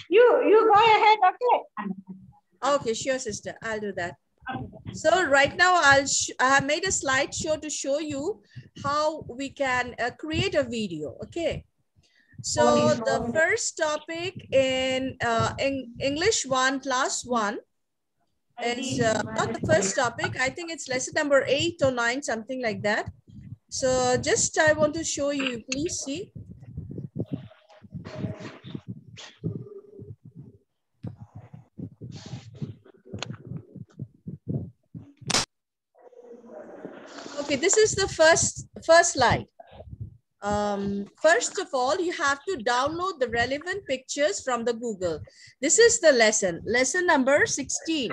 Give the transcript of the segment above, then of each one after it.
You go ahead, okay? Okay, sure, sister. I'll do that. So right now I have made a slideshow to show you how we can create a video. Okay. So the first topic in English 1 class 1 is not the first topic. I think it's lesson number 8 or 9, something like that. So just I want to show you, please see. Okay, this is the first slide. First of all, you have to download the relevant pictures from the Google. This is the lesson number 16.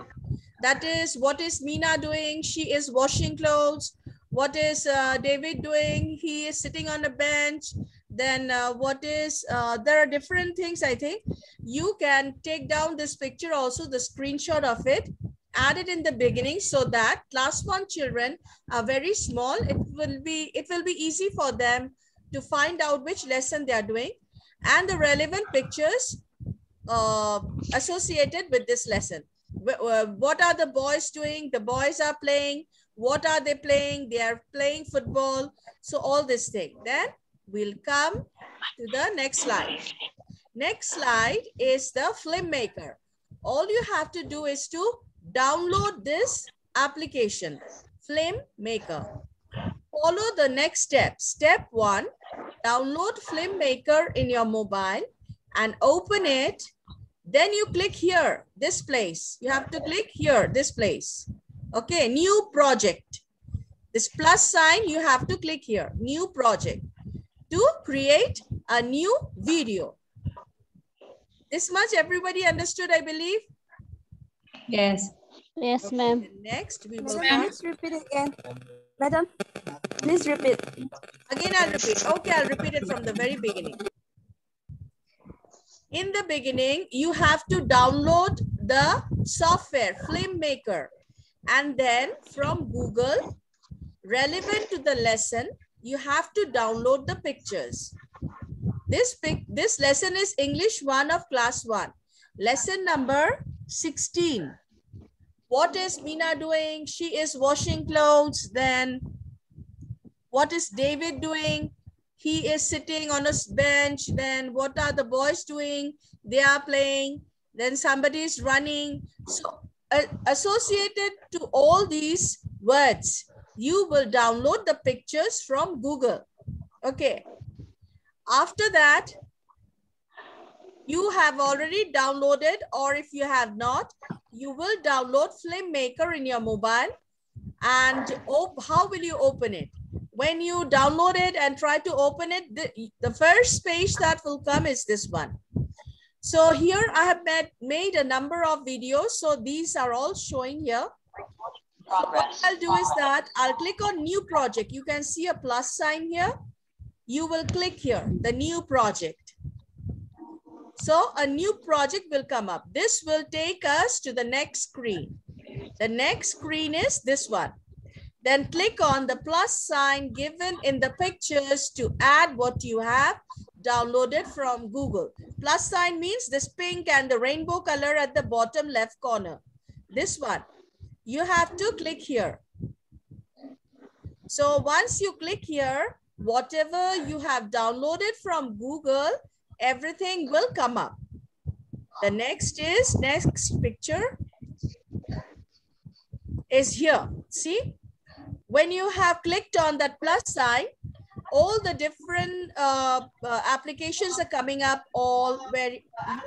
That is, what is Meena doing? She is washing clothes. What is David doing? He is sitting on a bench. Then what is, there are different things, I think. You can take down this picture also, the screenshot of it, add it in the beginning so that class 1 children are very small. It will be easy for them to find out which lesson they are doing and the relevant pictures associated with this lesson. What are the boys doing? The boys are playing. What are they playing? They are playing football. So all this thing. Then we'll come to the next slide. Next slide is the film maker. All you have to do is to download this application, Film Maker. Follow the next step. Step 1, download Film Maker in your mobile and open it. Then you click here, this place. You have to click here, this place. Okay, new project. This plus sign, you have to click here, new project, to create a new video. This much everybody understood, I believe? Yes. Yes, ma'am. Next, we will Please repeat again. Madam, please repeat. Again, I'll repeat. Okay, I'll repeat it from the very beginning. In the beginning, you have to download the software, Film Maker. And then from Google, relevant to the lesson, you have to download the pictures. This lesson is English 1 of class 1. Lesson number 16. What is Meena doing? She is washing clothes. Then what is David doing? He is sitting on a bench. Then what are the boys doing? They are playing. Then somebody is running. So associated to all these words, you will download the pictures from Google. Okay. After that, you have already downloaded, or if you have not, you will download Film Maker in your mobile. And how will you open it? When you download it and try to open it, the first page that will come is this one. So here I have made a number of videos. So these are all showing here. So what I'll do is that I'll click on new project. You can see a plus sign here. You will click here, the new project. So a new project will come up. This will take us to the next screen. The next screen is this one. Then click on the plus sign given in the pictures to add what you have downloaded from Google. Plus sign means this pink and the rainbow color at the bottom left corner. This one. You have to click here. So once you click here, whatever you have downloaded from Google, everything will come up. The next picture is here. See, when you have clicked on that plus sign, all the different applications are coming up, all where you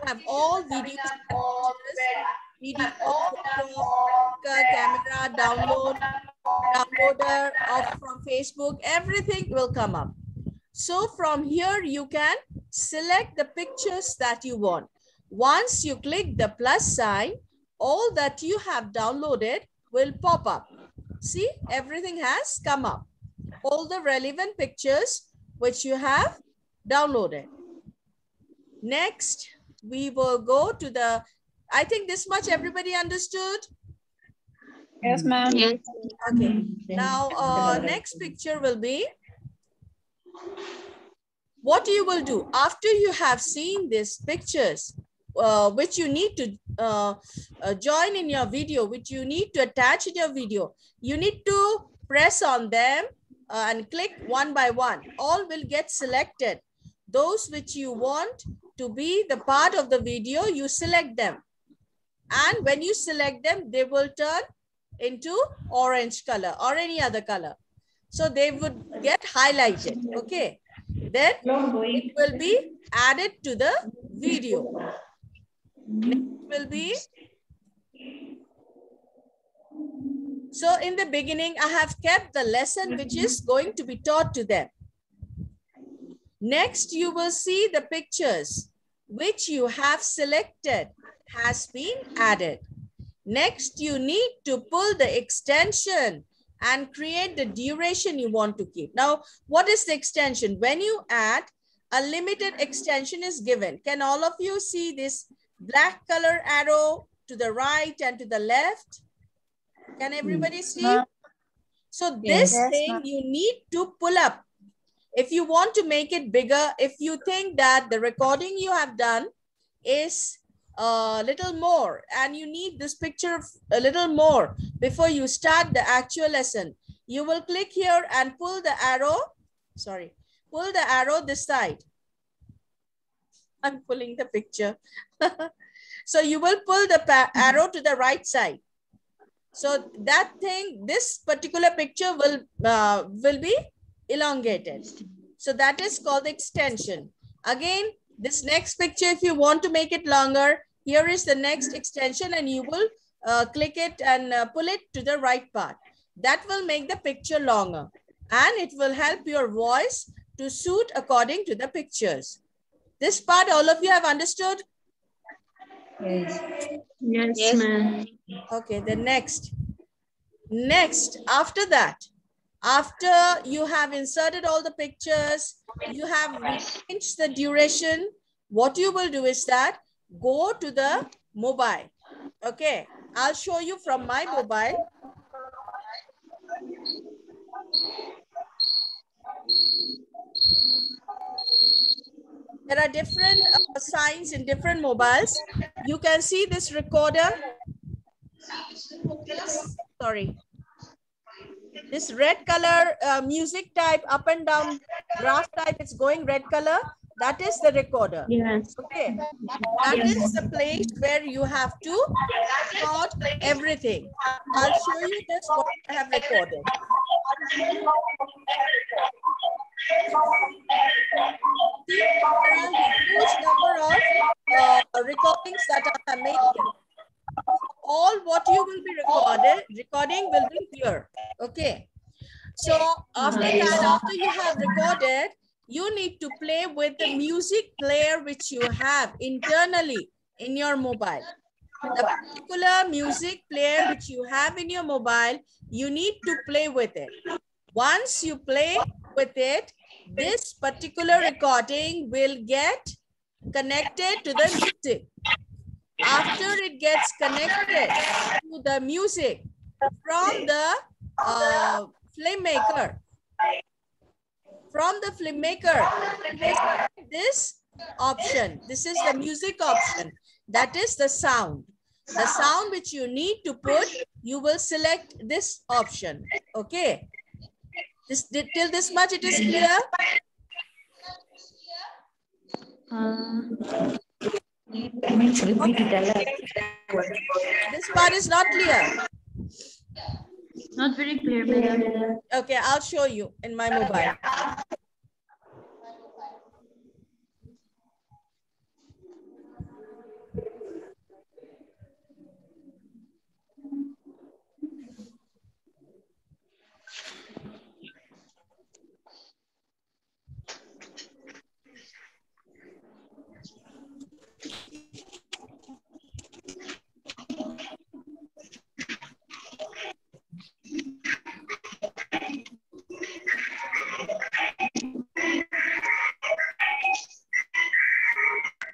have all videos, video, camera, downloader from Facebook, everything will come up. So from here, you can select the pictures that you want. Once you click the plus sign, all that you have downloaded will pop up. See, everything has come up. All the relevant pictures which you have downloaded. Next, we will go to the, I think this much everybody understood? Yes, ma'am. Yes. Okay. Now, next picture will be, what you will do after you have seen these pictures, which you need to join in your video, which you need to attach in your video, you need to press on them and click one by one. All will get selected. Those which you want to be the part of the video, you select them. And when you select them, they will turn into orange color or any other color. So they would get highlighted. Okay. Then it will be added to the video. Next will be, so in the beginning, I have kept the lesson which is going to be taught to them. Next, you will see the pictures which you have selected has been added. Next, you need to pull the extension and create the duration you want to keep. Now, what is the extension? When you add, a limited extension is given. Can all of you see this black color arrow to the right and to the left? Can everybody see? So this thing you need to pull up. If you want to make it bigger, if you think that the recording you have done is a little more and you need this picture a little more before you start the actual lesson, you will click here and pull the arrow. Sorry, pull the arrow this side. I'm pulling the picture. So you will pull the arrow to the right side. So that thing, this particular picture will be elongated. So that is called extension. Again, this next picture, if you want to make it longer, here is the next extension and you will click it and pull it to the right part. That will make the picture longer and it will help your voice to suit according to the pictures. This part all of you have understood? Yes. Yes, ma'am. Okay, the next. Next, after that, after you have inserted all the pictures, you have changed the duration, what you will do is that go to the mobile. Okay, I'll show you from my mobile. There are different signs in different mobiles. You can see this recorder. Sorry. This red color music type, up and down graph type, it's going red color. That is the recorder. Yes. Okay. That is the place where you have to record everything. I'll show you this what I have recorded. See, there are a huge number of recordings that I have made here. All what you will be recording will be here. Okay. So after that, after you have recorded, you need to play with the music player which you have internally in your mobile. The particular music player which you have in your mobile, you need to play with it. Once you play with it, this particular recording will get connected to the music. After it gets connected to the music from the filmmaker, this option, this is the music option, that is the sound. The sound which you need to put, you will select this option. Okay. Till this much it is clear? This part is not clear. Not very clear, madam. Okay, I'll show you in my mobile.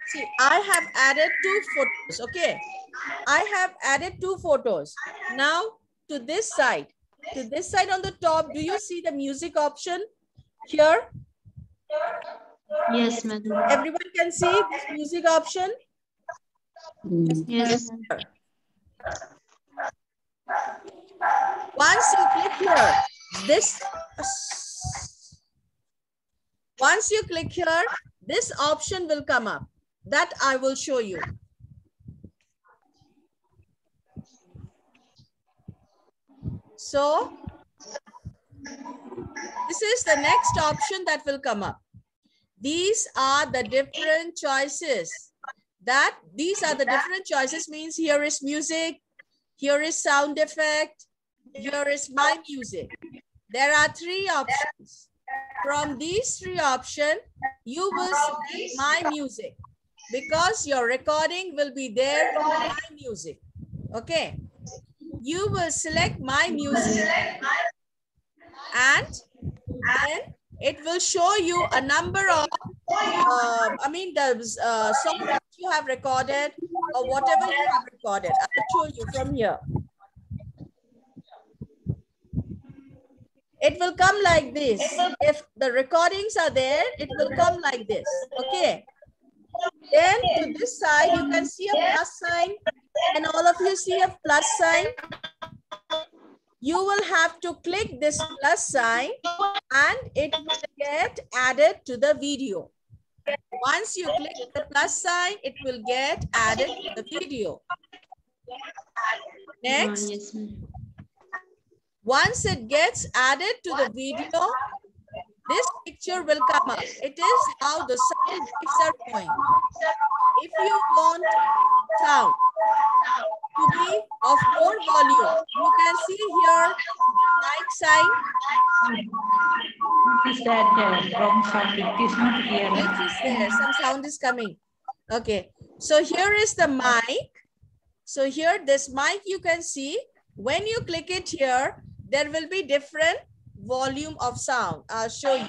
See, I have added 2 photos. Okay, I have added 2 photos. Now to this side on the top, do you see the music option here? Yes, madam. Everyone can see this music option. Yes. Once you click here, once you click here, this option will come up. That I will show you. So, this is the next option that will come up. These are the different choices. These are the different choices means here is music, here is sound effect, here is my music. There are 3 options. From these 3 options, you will select my music because your recording will be there with my music. Okay. You will select my music and then it will show you a number of, the songs that you have recorded or whatever you have recorded. I will show you from here. It will come like this. If the recordings are there, it will come like this. Okay. Then to this side, you can see a plus sign, and all of you see a plus sign. You will have to click this plus sign and it will get added to the video. Once you click the plus sign, it will get added to the video. Next. Yes, once it gets added to the video, this picture will come up. It is how the sound waves are going. If you want sound to be of more volume, you can see here mic sign. What is that wrong sound? It is not here. It is there. Some sound is coming. Okay. So here is the mic. So here, this mic you can see. When you click it here, there will be different volume of sound. I'll show you.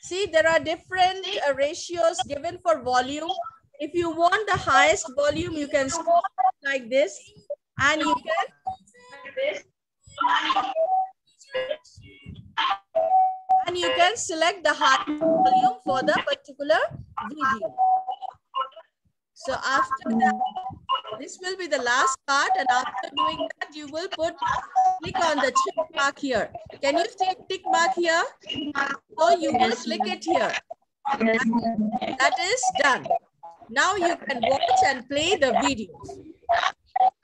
See, there are different ratios given for volume. If you want the highest volume, you can scroll like this, and you can select the highest volume for the particular video. So after that, this will be the last part, and after doing that, you will click on the check mark here. Can you see tick mark here? So you will click it here. That is done. Now you can watch and play the videos.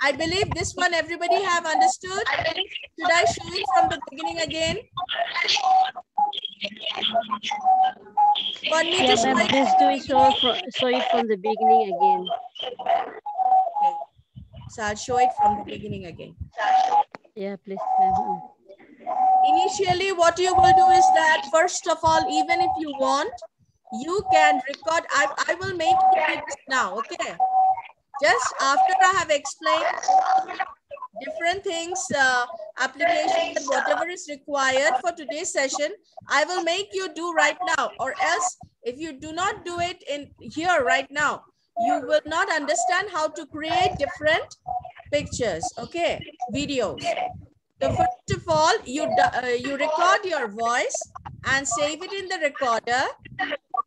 I believe this one everybody have understood. Should I show it from the beginning again? Want me to show it? Please do it show it from the beginning again. Okay. So I'll show it from the beginning again. Yeah, please. Initially, what you will do is that, first of all, even if you want, you can record. I will make you do this now, okay? Just after I have explained different things, applications, and whatever is required for today's session, I will make you do right now. Or else, if you do not do it in here right now, you will not understand how to create different pictures, okay? Videos. So first of all, you record your voice and save it in the recorder.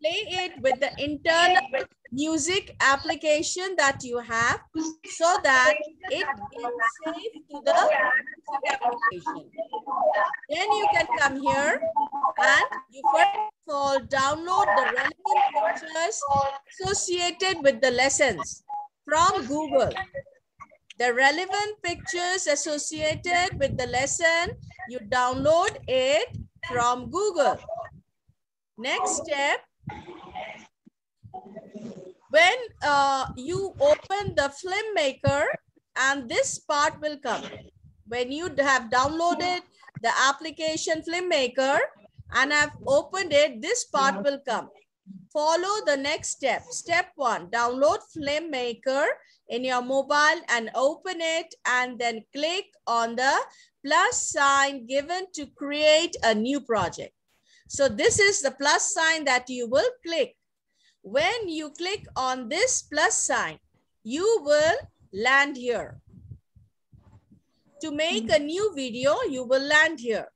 Play it with the internal music application that you have so that it is saved to the music application. Then you can come here and you first of all download the relevant pictures associated with the lessons from Google. The relevant pictures associated with the lesson, you download it from Google. Next step, when you open the film maker, and this part will come. When you have downloaded the application film maker and have opened it, this part will come. Follow the next step. Step 1, download film maker in your mobile and open it, and then click on the plus sign given to create a new project. So this is the plus sign that you will click. When you click on this plus sign, you will land here. To make a new video, you will land here.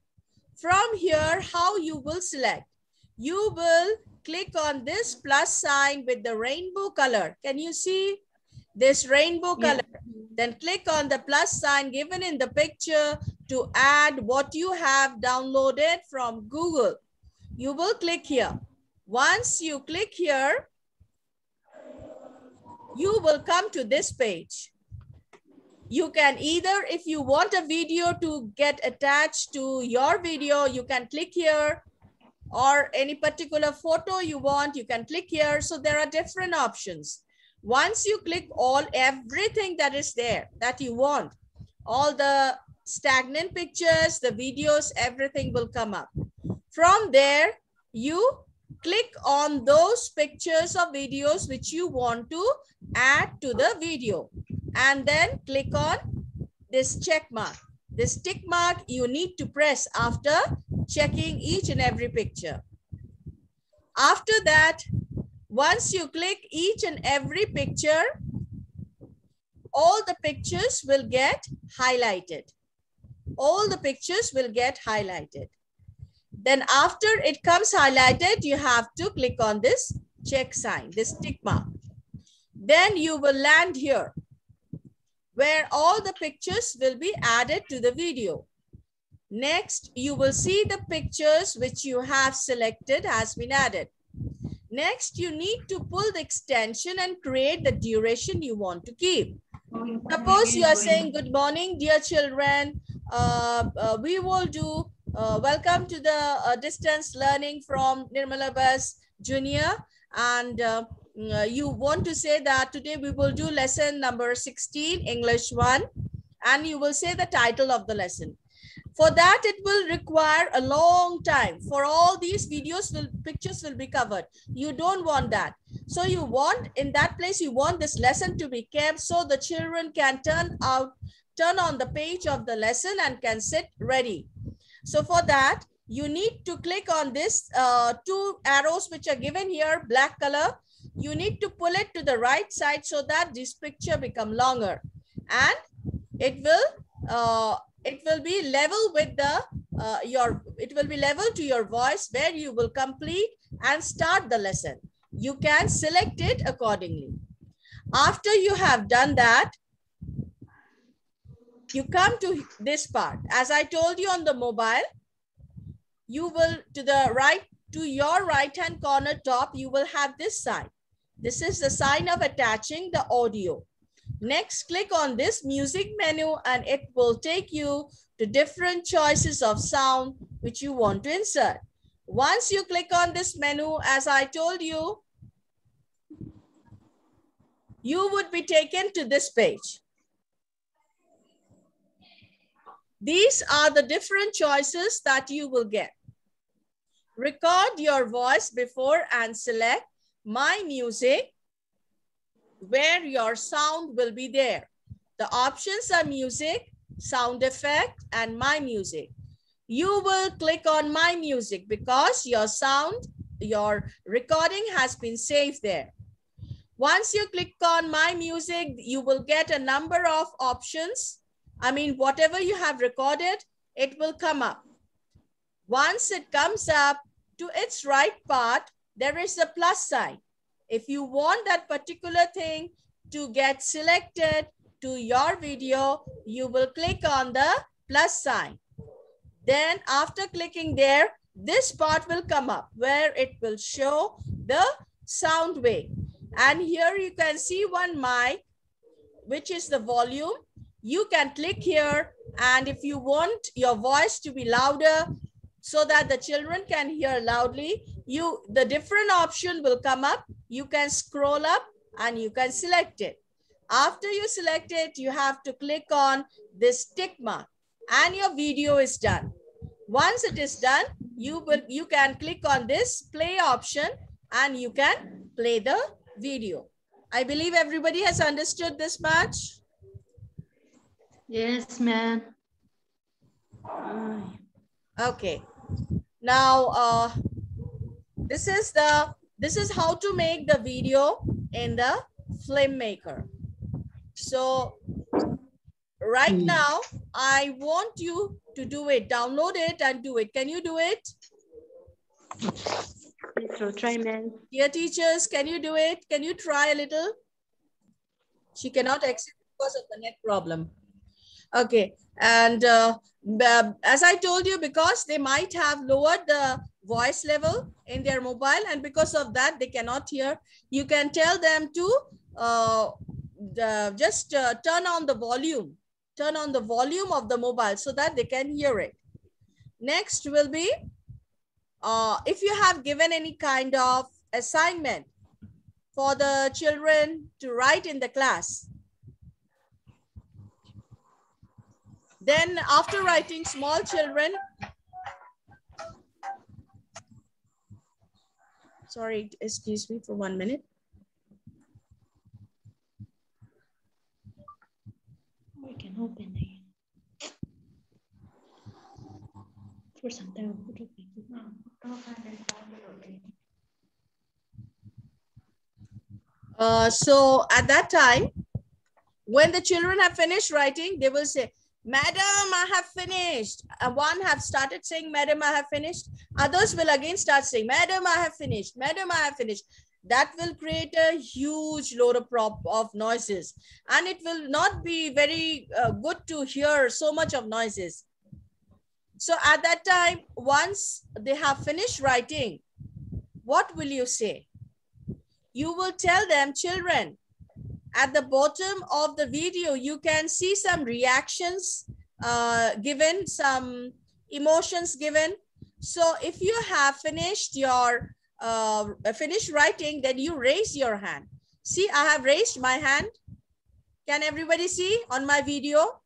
From here, how you will select? You will click on this plus sign with the rainbow color. Can you see this rainbow color? Then click on the plus sign given in the picture to add what you have downloaded from Google. You will click here. Once you click here, you will come to this page. You can either, if you want a video to get attached to your video, you can click here, or any particular photo you want, you can click here. So there are different options. Once you click everything that is there that you want, all the stagnant pictures, the videos, everything will come up. From there, you click on those pictures or videos which you want to add to the video, and then click on this check mark. This tick mark you need to press after checking each and every picture. After that, once you click each and every picture, all the pictures will get highlighted. All the pictures will get highlighted. Then after it comes highlighted, you have to click on this check sign, this tick mark. Then you will land here, where all the pictures will be added to the video. Next, you will see the pictures which you have selected has been added. Next, you need to pull the extension and create the duration you want to keep. Suppose you are saying, good morning, dear children. We will do welcome to the distance learning from Nirmalabas Junior. And you want to say that today we will do lesson number 16, English 1. And you will say the title of the lesson. For that, it will require a long time. For all these pictures will be covered. You don't want that. So you want, in that place, you want this lesson to be kept so the children can turn on the page of the lesson and can sit ready. So for that, you need to click on this two arrows which are given here, black color. You need to pull it to the right side so that this picture become longer. And it will be level with the it will be level to your voice, where you will complete and start the lesson. You can select it accordingly. After you have done that, you come to this part. As I told you on the mobile, you will to your right hand corner top, you will have this sign. This is the sign of attaching the audio. Next, click on this music menu and it will take you to different choices of sound which you want to insert. Once you click on this menu, as I told you, you would be taken to this page. These are the different choices that you will get. Record your voice before and select My Music, where your sound will be there. The options are music, sound effect, and My Music. You will click on My Music because your sound, your recording has been saved there. Once you click on My Music, you will get a number of options. I mean, whatever you have recorded, it will come up. Once it comes up, to its right part, there is a plus sign. If you want that particular thing to get selected to your video, you will click on the plus sign. Then after clicking there, this part will come up where it will show the sound wave. And here you can see one mic, which is the volume. You can click here, and if you want your voice to be louder so that the children can hear loudly, the different option will come up. You can scroll up and you can select it. After you select it, you have to click on this tick mark and your video is done. Once it is done, you can click on this play option and you can play the video. I believe everybody has understood this much. Yes, ma'am. Okay. Now, this is how to make the video in the film maker. So right now, I want you to do it. Download it and do it. Can you do it? So try, ma'am. Dear teachers, can you do it? Can you try a little? She cannot exit because of the net problem. Okay, and as I told you, because they might have lowered the voice level in their mobile, and because of that they cannot hear, you can tell them to just turn on the volume of the mobile so that they can hear it. Next will be if you have given any kind of assignment for the children to write in the class. Then after writing, small children, sorry, excuse me for 1 minute. We can open it. For some time. So at that time, when the children have finished writing, they will say, Madam, I have finished. One have started saying, Madam, I have finished. Others will again start saying, Madam, I have finished. Madam, I have finished. That will create a huge load of noises. And it will not be very good to hear so much of noises. So at that time, once they have finished writing, what will you say? You will tell them, children, at the bottom of the video, you can see some reactions given, some emotions given. So if you have finished your finished writing, then you raise your hand. See, I have raised my hand. Can everybody see on my video?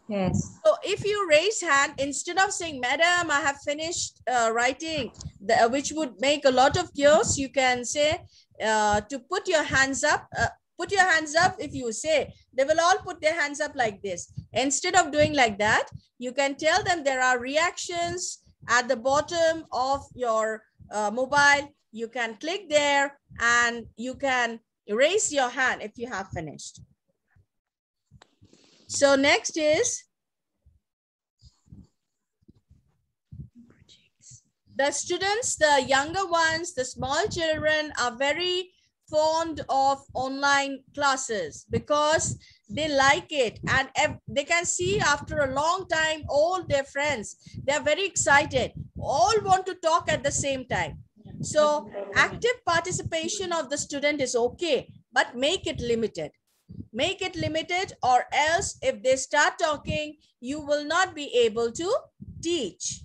Yes. So if you raise hand, instead of saying, Madam, I have finished writing, which would make a lot of chaos, you can say to put your hands up. Put your hands up. If you say, they will all put their hands up like this. Instead of doing like that, you can tell them there are reactions at the bottom of your mobile. You can click there and you can raise your hand if you have finished. So next is the students, the younger ones, the small children are very fond of online classes because they like it, and they can see after a long time all their friends. They are very excited. All want to talk at the same time. So active participation of the student is okay, but make it limited. Make it limited, or else if they start talking, you will not be able to teach.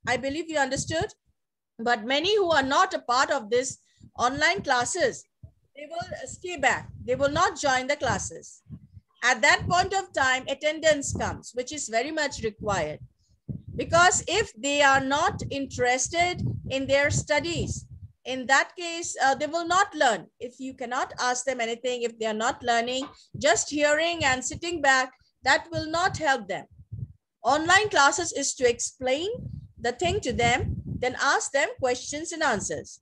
I believe you understood. But many who are not a part of this online classes, they will stay back. They will not join the classes. At that point of time, attendance comes, which is very much required. Because if they are not interested in their studies, in that case, they will not learn. If you cannot ask them anything, if they are not learning, just hearing and sitting back, that will not help them. Online classes is to explain the thing to them, then ask them questions and answers.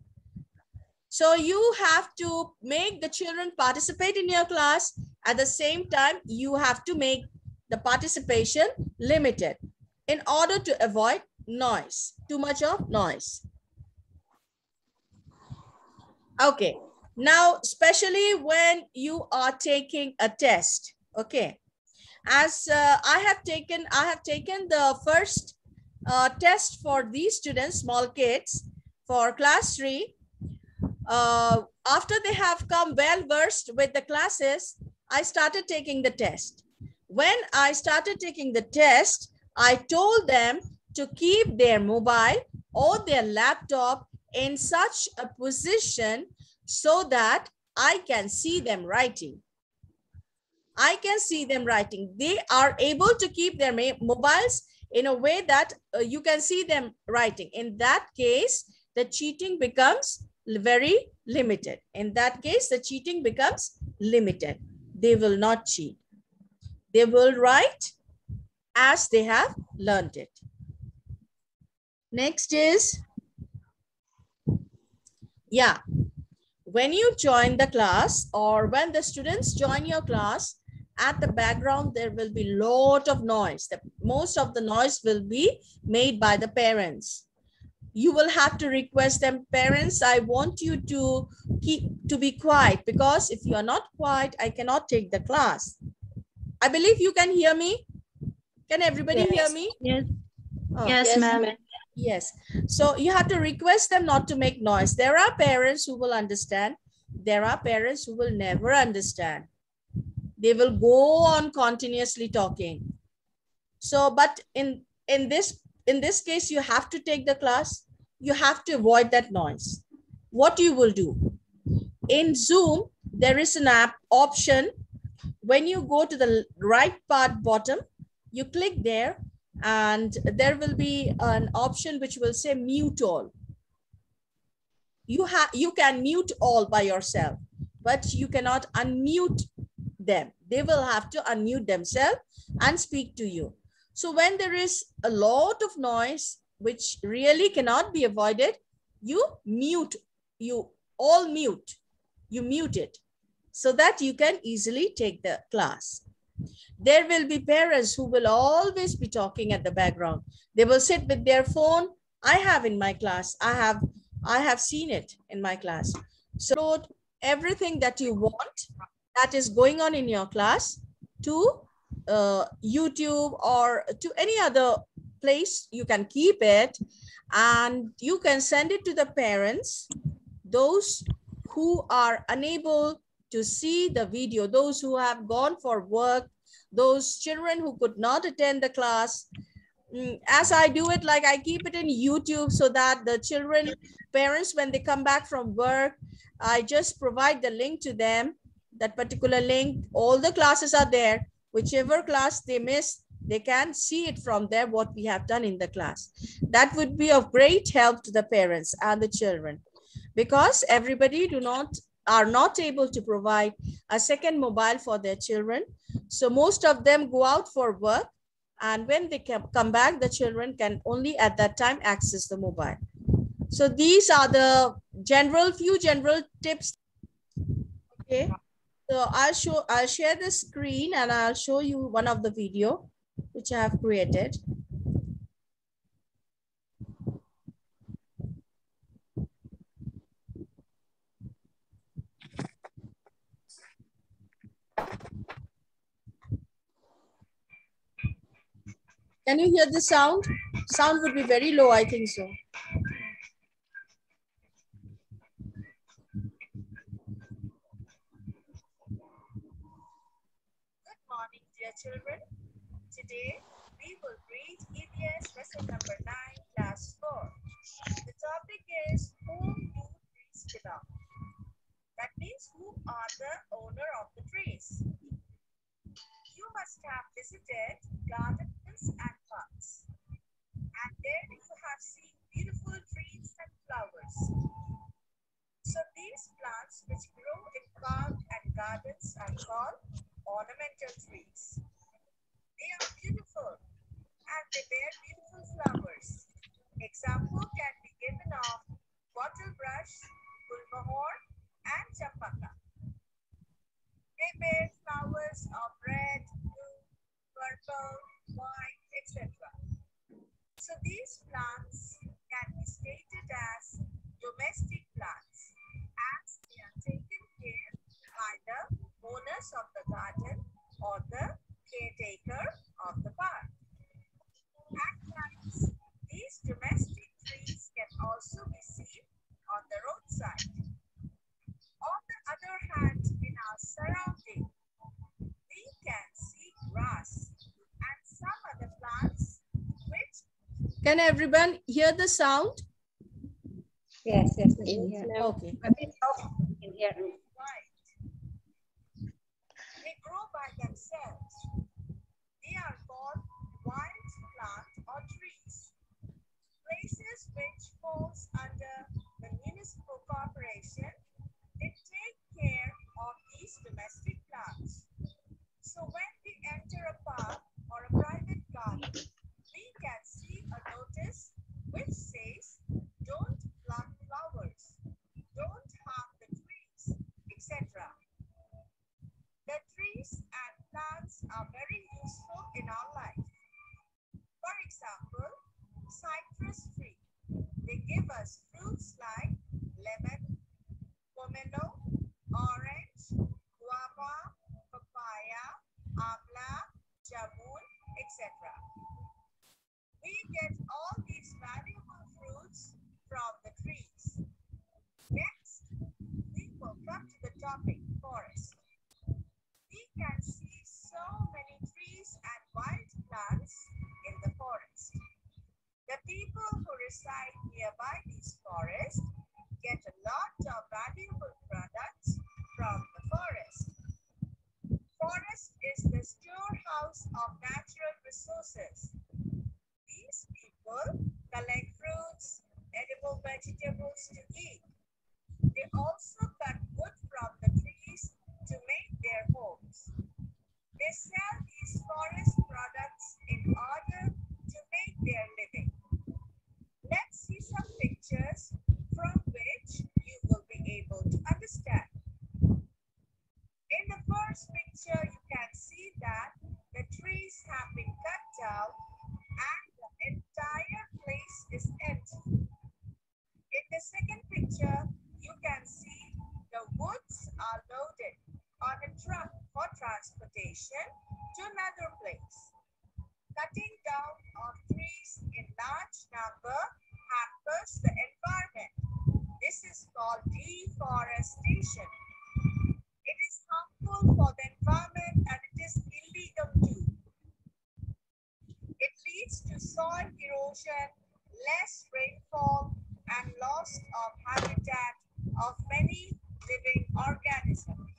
So you have to make the children participate in your class. At the same time, you have to make the participation limited in order to avoid noise, too much of noise. Okay, now especially when you are taking a test, okay. As I have taken the first test for these students, small kids, for class 3. After they have come well versed with the classes, I started taking the test. When I started taking the test, I told them to keep their mobile or their laptop in such a position so that I can see them writing. I can see them writing. They are able to keep their mobiles in a way that you can see them writing. In that case, the cheating becomes very limited. In that case, the cheating becomes limited. They will not cheat. They will write as they have learned it. Next is, yeah, when you join the class or when the students join your class, at the background, there will be a lot of noise. The most of the noise will be made by the parents. You will have to request them, parents, I want you to be quiet, because if you are not quiet, I cannot take the class. I believe you can hear me. Can everybody hear me? Yes. Oh, Yes, ma'am. yes. So you have to request them not to make noise. There are parents who will understand. There are parents who will never understand. They will go on continuously talking. So, but in this case, you have to take the class. You have to avoid that noise. What you will do in Zoom, there is an app option. When you go to the right part bottom, you click there, and there will be an option which will say mute all. You can mute all by yourself, but you cannot unmute them. They will have to unmute themselves and speak to you. So when there is a lot of noise which really cannot be avoided, you mute, you mute it, so that you can easily take the class. There will be parents who will always be talking at the background. They will sit with their phone. I have in my class, I have seen it in my class. So upload everything that you want that is going on in your class to YouTube or to any other place. You can keep it and you can send it to the parents, those who are unable to see the video, those who have gone for work, those children who could not attend the class. As I do it, like I keep it in YouTube so that the children, parents, when they come back from work, I just provide the link to them, that particular link. All the classes are there. Whichever class they miss, they can see it from there, what we have done in the class. That would be of great help to the parents and the children, because everybody are not able to provide a second mobile for their children. So most of them go out for work, and when they come back, the children can only at that time access the mobile. So these are the few general tips. Okay, so I'll share the screen and I'll show you one of the video which I have created. Can you hear the sound? Sound would be very low, I think so. Good morning, dear children. Today, we will read EVS lesson number 9, class 4. The topic is, whom do trees belong? That means, who are the owner of the trees? You must have visited gardens and parks. And there you have seen beautiful trees and flowers. So these plants which grow in parks and gardens are called ornamental trees. They are beautiful and they bear beautiful flowers. Example can be given of bottlebrush, gulmohar, and champaka. They bear flowers of red, blue, purple, white, etc. So these plants can be stated as domestic plants, as they are taken care by the owners of the garden or the caretaker of the park. At times, these domestic trees can also be seen on the roadside. On the other hand, in our surrounding, we can see grass and some other plants which... Can everyone hear the sound? Yes, yes. Yes, ma'am. Okay. A bit soft in here. Right. They grow by themselves. They are called wild plant or trees. Places which falls under the municipal corporation, they take care of these domestic plants. So when we enter a park or a private garden, we can see a notice which says, don't pluck flowers, don't harm the trees, etc. The trees and plants are very they give us fruits like lemon, pomelo, orange, guava, papaya, amla, jamun, etc. We get all these valuable fruits from the trees. Next, we will come to the topic forest. We can see so many trees and wild plants in the forest. The people who reside nearby these forests get a lot of valuable products from the forest. Forest is the storehouse of natural resources. These people collect fruits, edible vegetables to eat. They also cut wood from the trees to make their homes. They sell these forest products in order to make their living. Let's see some pictures from which you will be able to understand. In the first picture, you can see that the trees have been cut down and the entire place is empty. In the second picture, you can see the woods are loaded on a truck for transportation to another place. Cutting down of trees in large number hampers the environment. This is called deforestation. It is harmful for the environment and it is illegal too. It leads to soil erosion, less rainfall, and loss of habitat of many living organisms.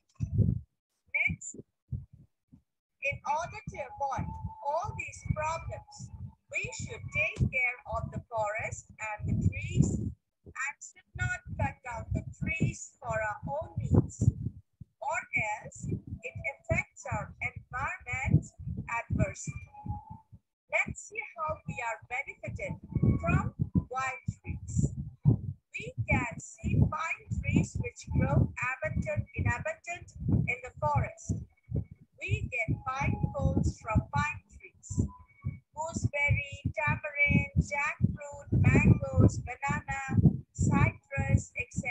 Next, in order to avoid all these problems, we should take care of the forest and the trees and should not cut down the trees for our own needs, or else it affects our environment adversely. Let's see how we are benefited from wild trees. We can see pine trees which grow in abundant in the forest. We get pine cones from pine trees. Gooseberry, tamarind, jackfruit, mangoes, banana, cypress, etc.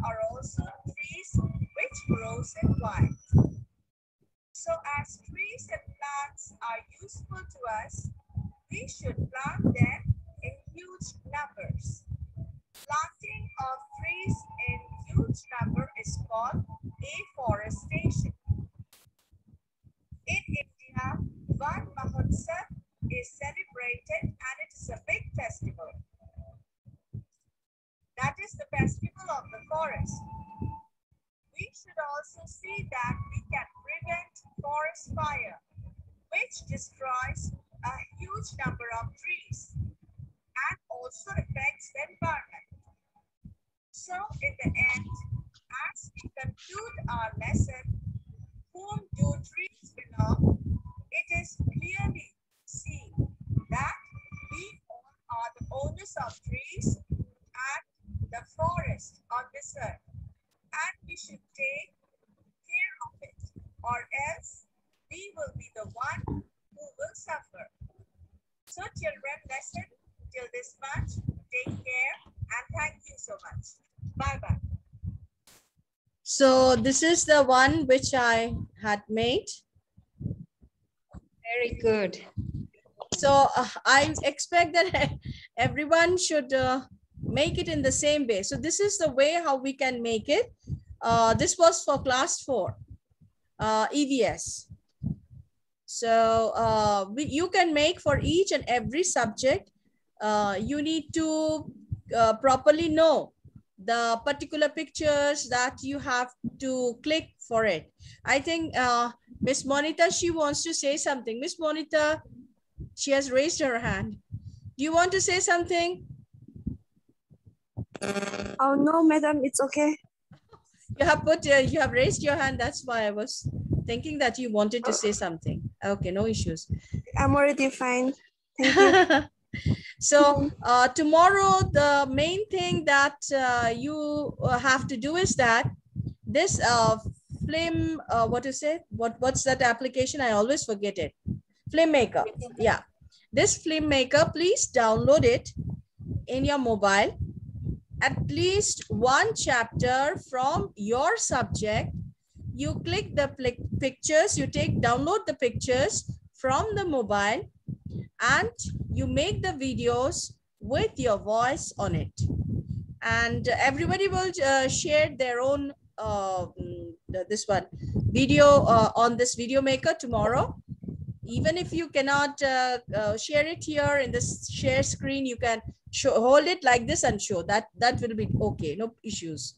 are also trees which grows in wild. So as trees and plants are useful to us, we should plant them in huge numbers. Planting of trees in huge number is called afforestation. In India, Van Mahotsav is celebrated and it is a big festival. That is the festival of the forest. We should also see that we can prevent forest fire, which destroys a huge number of trees and also affects the environment. So in the end, as we conclude our lesson, whom do trees belong? It is clearly seen that we all are the owners of trees and the forest on this earth, and we should take care of it, or else we will be the one who will suffer. So children, lesson till this much. Take care and thank you so much. Bye-bye. So this is the one which I had made. Very good. So I expect that everyone should make it in the same way. So this is the way how we can make it. This was for class 4, EVS. So you can make for each and every subject. You need to properly know the particular pictures that you have to click for it. I think Miss Monita, she wants to say something. Miss Monita, she has raised her hand. Do you want to say something? Oh no, madam, it's okay. You have raised your hand. That's why I was thinking that you wanted to say something. Okay, no issues. I'm already fine. Thank you. So tomorrow, the main thing that you have to do is that this film, what is it? What's that application? I always forget it. Film Maker. Yeah. This Film Maker, please download it in your mobile at least one chapter from your subject. You click the pictures, you download the pictures from the mobile, and you make the videos with your voice on it. And everybody will share their own this one video on this video maker tomorrow. Even if you cannot share it here in this share screen, you can hold it like this and show that. That will be okay, no issues.